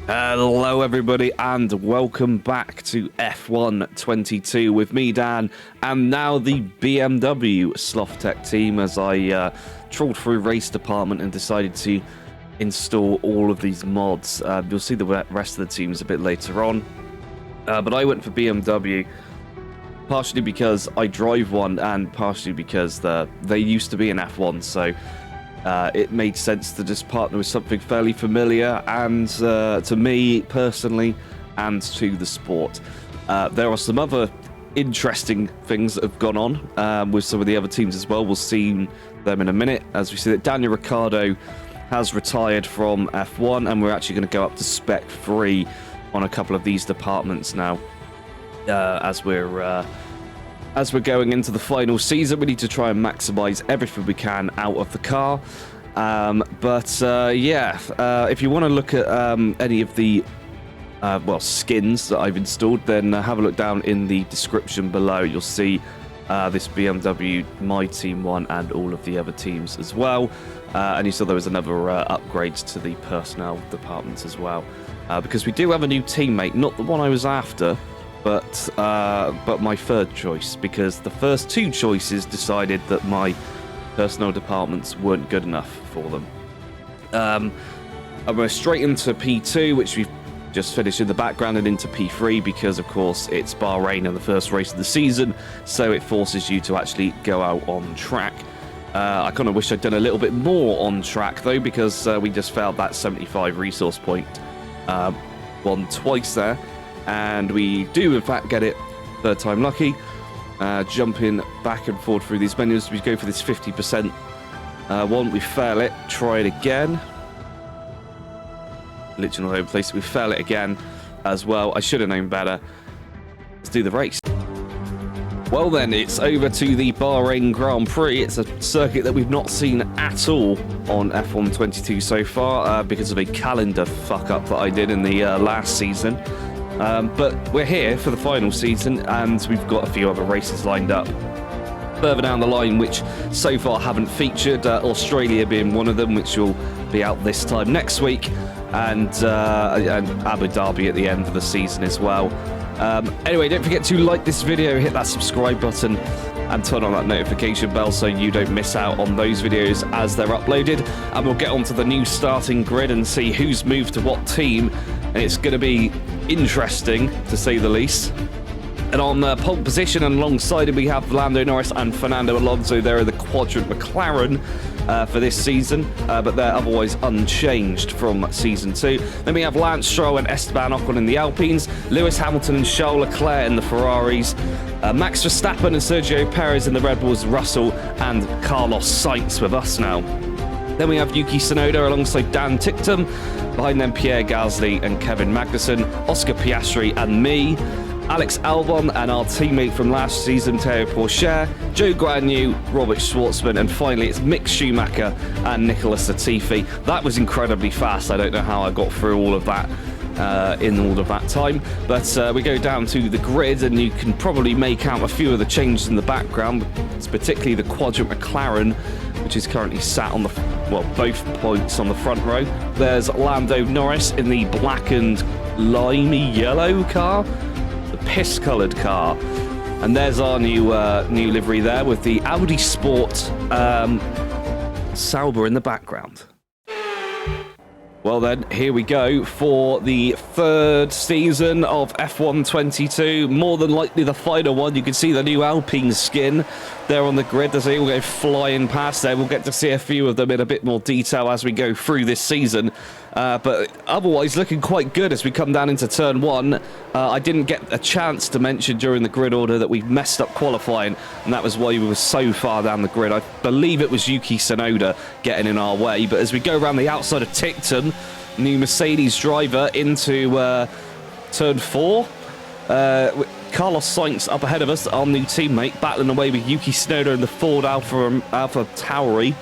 Hello everybody and welcome back to F1 22 with me, Dan, and now the BMW Slothz team as I trawled through race department and decided to install all of these mods. You'll see the rest of the teams a bit later on, but I went for BMW partially because I drive one and partially because they used to be in F1, so it made sense to just partner with something fairly familiar and to me personally and to the sport. There are some other interesting things that have gone on with some of the other teams as well. We'll see them in a minute as we see that Daniel Ricciardo has retired from F1 and we're actually going to go up to Spec 3 on a couple of these departments now as we're going into the final season. We need to try and maximize everything we can out of the car. If you want to look at any of the skins that I've installed, then have a look down in the description below. You'll see this BMW, my team one, and all of the other teams as well. And you saw there was another upgrade to the personnel department as well. Because we do have a new teammate, not the one I was after, but my third choice, because the first two choices decided that my personnel departments weren't good enough for them. And we're straight into P2, which we've just finished in the background, and into P3 because, of course, it's Bahrain and the first race of the season, so it forces you to actually go out on track. I kind of wish I'd done a little bit more on track, though, because we just failed that 75 resource point one twice there. And we do, in fact, get it third time lucky. Jumping back and forth through these menus. We go for this 50% one. We fail it. Try it again. Literally all over the place. We fail it again as well. I should have known better. Let's do the race. Well then, it's over to the Bahrain Grand Prix. It's a circuit that we've not seen at all on F1 22 so far because of a calendar fuck-up that I did in the last season. But we're here for the final season, and we've got a few other races lined up further down the line, which so far haven't featured. Australia being one of them, which will be out this time next week, and Abu Dhabi at the end of the season as well. Anyway, don't forget to like this video, hit that subscribe button, and turn on that notification bell so you don't miss out on those videos as they're uploaded. And we'll get onto the new starting grid and see who's moved to what team, and it's going to be interesting to say the least. And on pole position and alongside him we have Lando Norris and Fernando Alonso. They're the quadrant McLaren for this season, but they're otherwise unchanged from season 2. Then we have Lance Stroll and Esteban Ocon in the Alpines, Lewis Hamilton and Charles Leclerc in the Ferraris, Max Verstappen and Sergio Perez in the Red Bulls, Russell and Carlos Sainz with us now. Then we have Yuki Tsunoda alongside Dan Ticktum, behind them Pierre Gasly and Kevin Magnussen, Oscar Piastri and me, Alex Albon and our teammate from last season, Théo Pourchaire, Joe Guan Yu, Robert Schwartzman, and finally it's Mick Schumacher and Nicholas Latifi. That was incredibly fast. I don't know how I got through all of that in all of that time, but we go down to the grid and you can probably make out a few of the changes in the background. It's particularly the quadrant McLaren, which is currently sat on both points on the front row. There's Lando Norris in the blackened limey yellow car, the piss-coloured car, and there's our new livery there with the Audi Sport Sauber in the background. Well then, here we go for the third season of F1 22, more than likely the final one. You can see the new Alpine skin there on the grid as they all go flying past there. We'll get to see a few of them in a bit more detail as we go through this season. But otherwise looking quite good as we come down into turn 1. I didn't get a chance to mention during the grid order that we messed up qualifying, and that was why we were so far down the grid. I believe it was Yuki Tsunoda getting in our way, but as we go around the outside of Tickton, new Mercedes driver into turn 4, Carlos Sainz up ahead of us, our new teammate, battling away with Yuki Tsunoda in the Ford Alpha Tauri.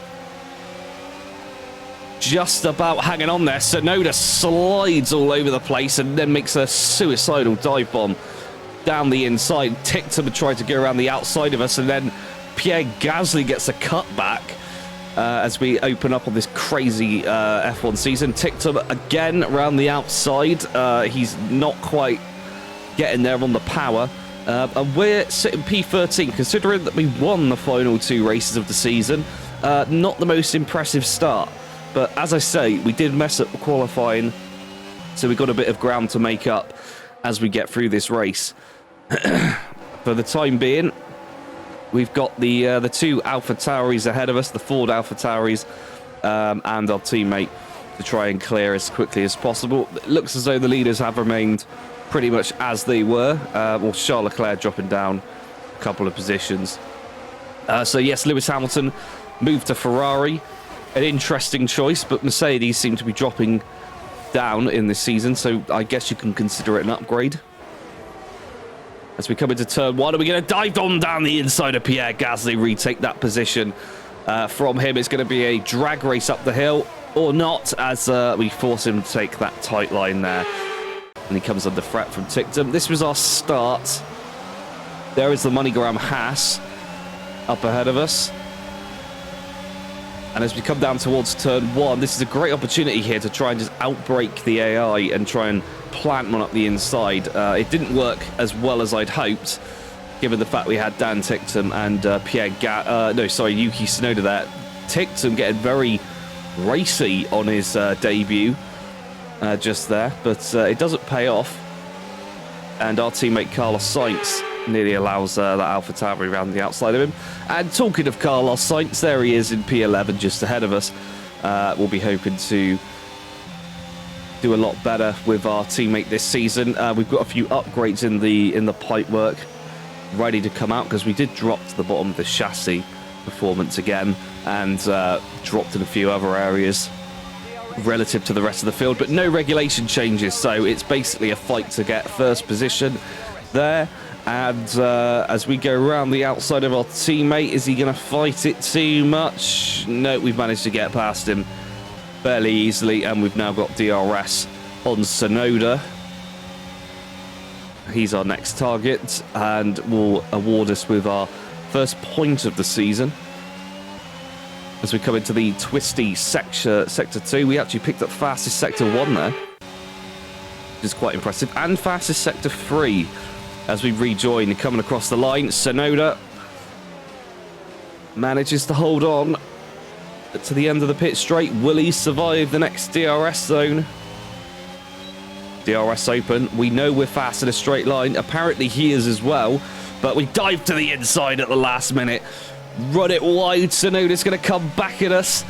Just about hanging on there. Tsunoda slides all over the place and then makes a suicidal dive bomb down the inside. Ticktum tried to go around the outside of us, and then Pierre Gasly gets a cutback as we open up on this crazy F1 season. Tictum again around the outside. He's not quite getting there on the power. And we're sitting P13, considering that we won the final 2 races of the season. Not the most impressive start. But as I say, we did mess up qualifying, so we got a bit of ground to make up as we get through this race. For the time being, we've got the 2 Alpha Tauris ahead of us, the Ford Alpha Tauris, and our teammate to try and clear as quickly as possible. It looks as though the leaders have remained pretty much as they were, or Charles Leclerc dropping down a couple of positions. So yes, Lewis Hamilton moved to Ferrari. An interesting choice, but Mercedes seem to be dropping down in this season, so I guess you can consider it an upgrade. As we come into turn 1, are we going to dive on down the inside of Pierre Gasly, retake that position from him? It's going to be a drag race up the hill, or not, as we force him to take that tight line there. And he comes under threat from Tictum. This was our start. There is the MoneyGram Haas up ahead of us. And as we come down towards turn 1, this is a great opportunity here to try and just outbrake the AI and try and plant one up the inside. It didn't work as well as I'd hoped, given the fact we had Dan Tictum and Yuki Tsunoda there. Tictum getting very racy on his debut just there, but it doesn't pay off. And our teammate Carlos Sainz nearly allows that Alpha Tauri around the outside of him. And talking of Carlos Sainz, there he is in P11 just ahead of us. We'll be hoping to do a lot better with our teammate this season. We've got a few upgrades in the pipework ready to come out, because we did drop to the bottom of the chassis performance again, and dropped in a few other areas relative to the rest of the field, but no regulation changes, so it's basically a fight to get first position there. And as we go around the outside of our teammate, is he going to fight it too much? No, we've managed to get past him fairly easily, and we've now got DRS on Tsunoda. He's our next target, and will award us with our first point of the season. As we come into the twisty sector 2, we actually picked up fastest sector 1 there, which is quite impressive, and fastest sector 3 as we rejoin coming across the line. Tsunoda manages to hold on to the end of the pit straight. Will he survive the next DRS zone? DRS open. We know we're fast in a straight line. Apparently he is as well, but we dive to the inside at the last minute. Run it wide. Tsunoda's going to come back at us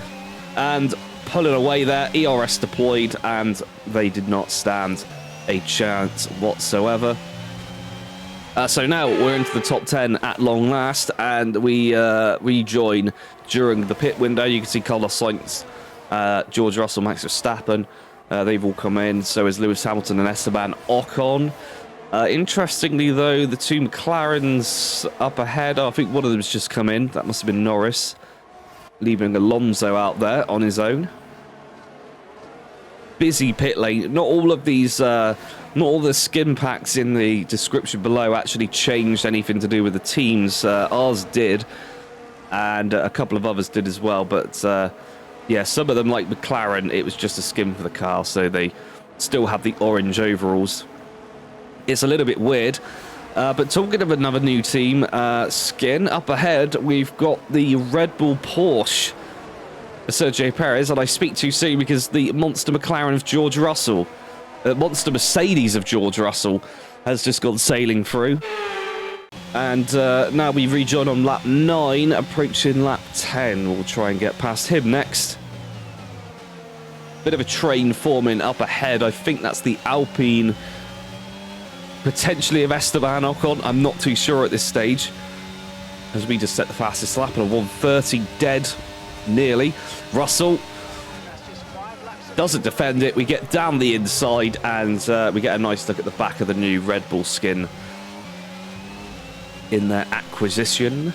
and pull it away there. ERS deployed, and they did not stand a chance whatsoever. So now we're into the top 10 at long last, and we rejoin during the pit window. You can see Carlos Sainz, George Russell, Max Verstappen. They've all come in. So is Lewis Hamilton and Esteban Ocon. Interestingly, though, the 2 McLarens up ahead. I think one of them's just come in. That must have been Norris, leaving Alonso out there on his own. Busy pit lane. Not all of these, not all the skin packs in the description below actually changed anything to do with the teams. Ours did, and a couple of others did as well. But yeah, some of them, like McLaren, it was just a skin for the car, so they still have the orange overalls. It's a little bit weird. But talking of another new team skin, up ahead, we've got the Red Bull Porsche for Sergio Perez, and I speak too soon because the monster McLaren of George Russell, monster Mercedes of George Russell, has just gone sailing through. And now we rejoin on lap 9, approaching lap 10. We'll try and get past him next. Bit of a train forming up ahead. I think that's the Alpine, potentially of Esteban Ocon. I'm not too sure at this stage, as we just set the fastest lap on a 1:30 dead, nearly. Russell doesn't defend it. We get down the inside, and we get a nice look at the back of the new Red Bull skin in their acquisition.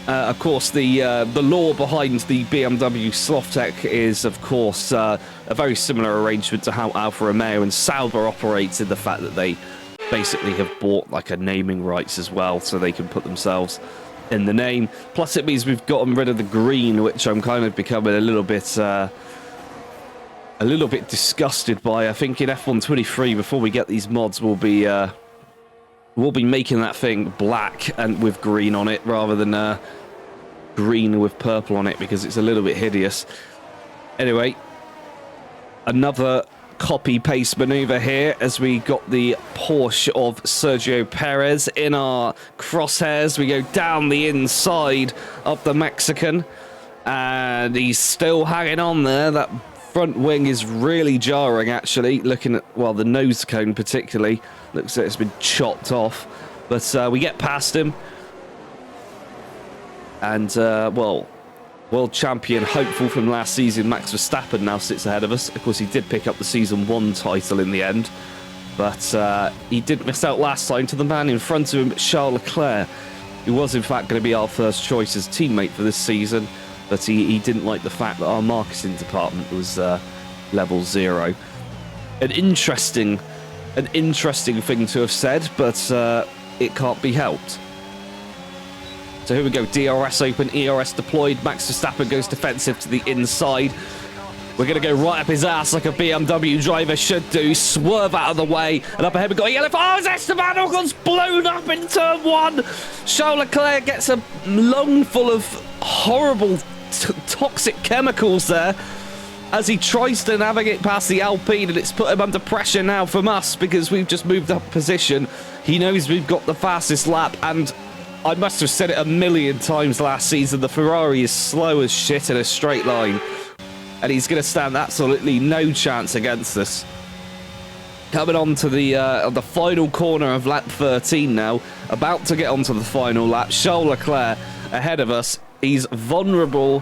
Of course, the lore behind the BMW Slothz is, of course, a very similar arrangement to how Alfa Romeo and Sauber operates, in the fact that they basically have bought like a naming rights as well, so they can put themselves in the name. Plus, it means we've gotten rid of the green, which I'm kind of becoming a little bit disgusted by. I think in F123, before we get these mods, we'll be making that thing black and with green on it, rather than green with purple on it, because it's a little bit hideous. Anyway, another copy-paste maneuver here as we got the Porsche of Sergio Perez in our crosshairs. We go down the inside of the Mexican, and he's still hanging on there. That front wing is really jarring, actually, looking at, well, the nose cone particularly. Looks like it's been chopped off. But we get past him. And, well, world champion hopeful from last season, Max Verstappen, now sits ahead of us. Of course, he did pick up the Season 1 title in the end. But he did miss out last time to the man in front of him, Charles Leclerc, who was, in fact, going to be our first choice as teammate for this season. But he didn't like the fact that our marketing department was level 0. An interesting thing to have said, but it can't be helped. So here we go, DRS open, ERS deployed, Max Verstappen goes defensive to the inside. We're going to go right up his ass like a BMW driver should do, swerve out of the way, and up ahead we've got a yellow flag. Oh, Esteban Ocon's blown up in turn 1! Charles Leclerc gets a lung full of horrible toxic chemicals there as he tries to navigate past the Alpine, and it's put him under pressure now from us because we've just moved up position. He knows we've got the fastest lap, and I must have said it a million times last season, the Ferrari is slow as shit in a straight line, and he's going to stand absolutely no chance against us. Coming on to the final corner of lap 13 now, about to get onto the final lap. Charles Leclerc ahead of us. He's vulnerable,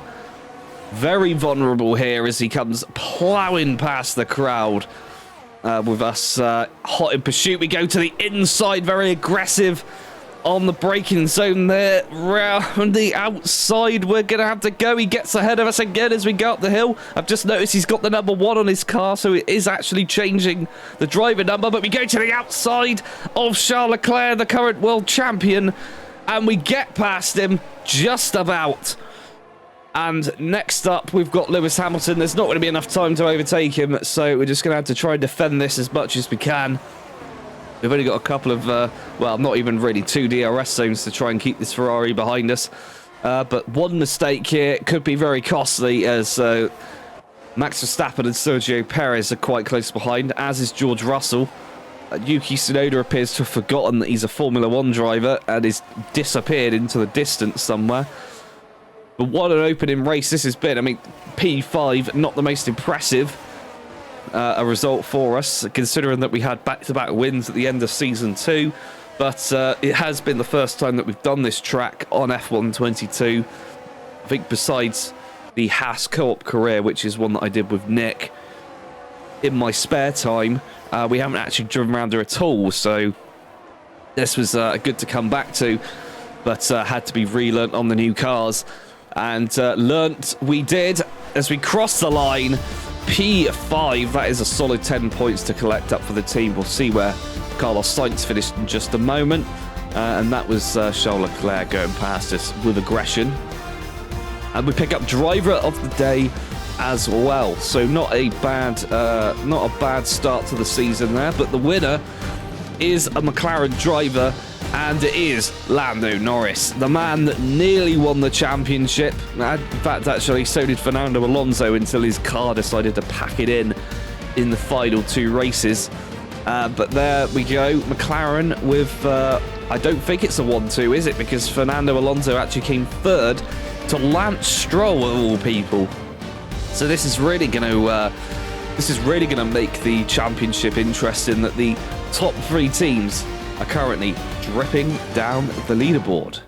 very vulnerable here as he comes ploughing past the crowd with us hot in pursuit. We go to the inside, very aggressive on the braking zone there. Round the outside, we're going to have to go. He gets ahead of us again as we go up the hill. I've just noticed he's got the number 1 on his car, so it is actually changing the driver number. But we go to the outside of Charles Leclerc, the current world champion, and we get past him just about. And next up, we've got Lewis Hamilton. There's not going to be enough time to overtake him, so we're just going to have to try and defend this as much as we can. We've only got a couple of, well, not even really 2 DRS zones to try and keep this Ferrari behind us. But one mistake here could be very costly, as Max Verstappen and Sergio Perez are quite close behind, as is George Russell. Yuki Tsunoda appears to have forgotten that he's a Formula 1 driver and is disappeared into the distance somewhere. But what an opening race this has been. I mean, P5, not the most impressive a result for us, considering that we had back-to-back wins at the end of Season 2. But it has been the first time that we've done this track on F122. I think besides the Haas co-op career, which is one that I did with Nick in my spare time, we haven't actually driven around there at all. So this was good to come back to, but had to be relearnt on the new cars. And learnt we did as we crossed the line. P5, that is a solid 10 points to collect up for the team. We'll see where Carlos Sainz finished in just a moment. And that was Charles Leclerc going past us with aggression. And we pick up driver of the day as well. So not a bad start to the season there. But the winner is a McLaren driver, and it is Lando Norris, the man that nearly won the championship. In fact, actually, so did Fernando Alonso until his car decided to pack it in the final 2 races. But there we go, McLaren with, I don't think it's a 1-2, is it? Because Fernando Alonso actually came 3rd to Lance Stroll, of all people. So this is really going to make the championship interesting, that the top 3 teams are currently dripping down the leaderboard.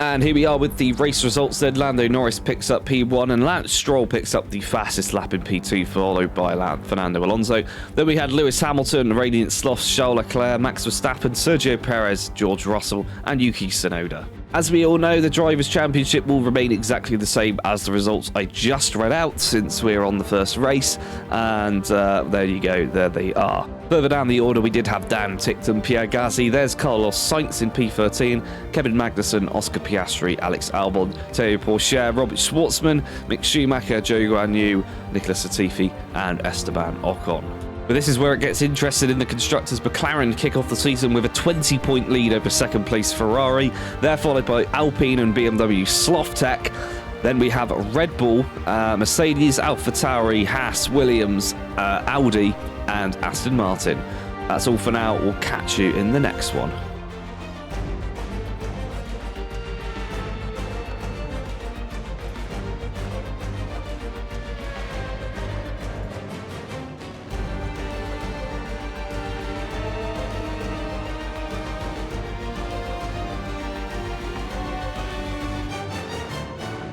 And here we are with the race results then. Lando Norris picks up P1 and Lance Stroll picks up the fastest lap in P2, followed by Fernando Alonso. Then we had Lewis Hamilton, Radiant Slothz, Charles Leclerc, Max Verstappen, Sergio Perez, George Russell and Yuki Tsunoda. As we all know, the Drivers' Championship will remain exactly the same as the results I just read out since we're on the first race. And there you go, there they are. Further down the order, we did have Dan Tickton, Pierre Gasly. There's Carlos Sainz in P13, Kevin Magnussen, Oscar Piastri, Alex Albon, Teo Pourchaire, Robert Schwartzman, Mick Schumacher, Zhou Guanyu, Nicholas Latifi, and Esteban Ocon. But this is where it gets interested in the constructors. McLaren kick off the season with a 20-point lead over second place Ferrari. They're followed by Alpine and BMW Slothz. Then we have Red Bull, Mercedes, AlphaTauri, Haas, Williams, Audi, and Aston Martin. That's all for now. We'll catch you in the next one.